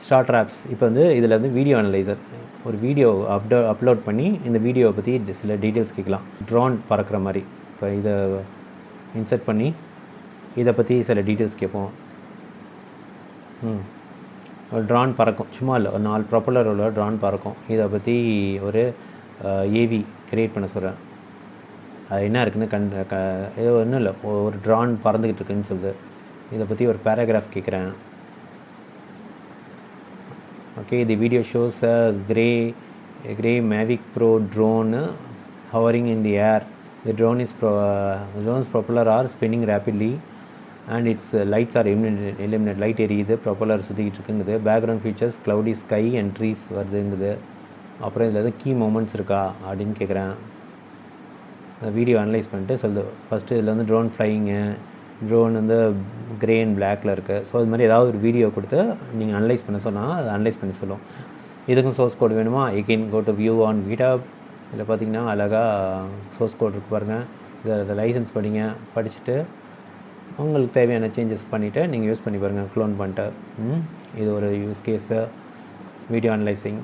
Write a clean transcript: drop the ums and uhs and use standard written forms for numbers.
Starter apps. இப்போ வந்து இதில் வந்து வீடியோ அனலைசர், ஒரு வீடியோ அப்லோட் பண்ணி இந்த வீடியோவை பற்றி சில டீட்டெயில்ஸ் கேட்கலாம். ட்ரோன் பறக்கிற மாதிரி இப்போ இதை இன்சர்ட் பண்ணி இதை பற்றி சில டீட்டெயில்ஸ் கேட்போம். ஒரு ட்ரான் பறக்கும், சும்மா இல்லை, ஒரு 4 ப்ரொப்பலர் உள்ள ட்ரான் பறக்கும். இதை பற்றி ஒரு ஏவி க்ரியேட் பண்ண சொல்கிறேன். அது என்ன இருக்குன்னு ஏதோ ஒன்றும் இல்லை, ஒரு ட்ரான் பறந்துக்கிட்டு இருக்குன்னு சொல்லுது. இதை பற்றி ஒரு பேராகிராஃப் கேட்குறேன். Okay, the video shows a grey Mavic bro drone hovering in the air. The drone's propeller are spinning rapidly and its lights are illuminated. Light எரியுது, ப்ரொப்பலர் சுற்றிக்கிட்டு இருக்குங்குது. Background features cloudy sky and trees வருதுங்குது. அப்புறம் இதில் எதுவும் key moments இருக்கா அப்படின்னு கேட்குறேன். வீடியோ அனலைஸ் பண்ணிட்டு சொல்லுது. ஃபஸ்ட்டு இதில் வந்து ட்ரோன் ஃப்ளையிங்கு, ட்ரோன் வந்து க்ரே அண்ட் பிளாக்கில் இருக்குது. ஸோ இது மாதிரி ஏதாவது ஒரு வீடியோ கொடுத்து நீங்கள் அனலைஸ் பண்ண சொன்னால் அதை அனலைஸ் பண்ணி சொல்லும். இதுக்கும் சோர்ஸ் கோட் வேணுமா? You can go to view on GitHub. இதில் பார்த்தீங்கன்னா அழகாக சோர்ஸ் கோட் இருக்குது பாருங்கள். இதை லைசன்ஸ் படிங்க, படிச்சுட்டு உங்களுக்கு தேவையான சேஞ்சஸ் பண்ணிவிட்டு நீங்கள் யூஸ் பண்ணி பாருங்கள், க்ளோன் பண்ணிட்டு. இது ஒரு யூஸ் கேஸு, வீடியோ அனலைசிங்.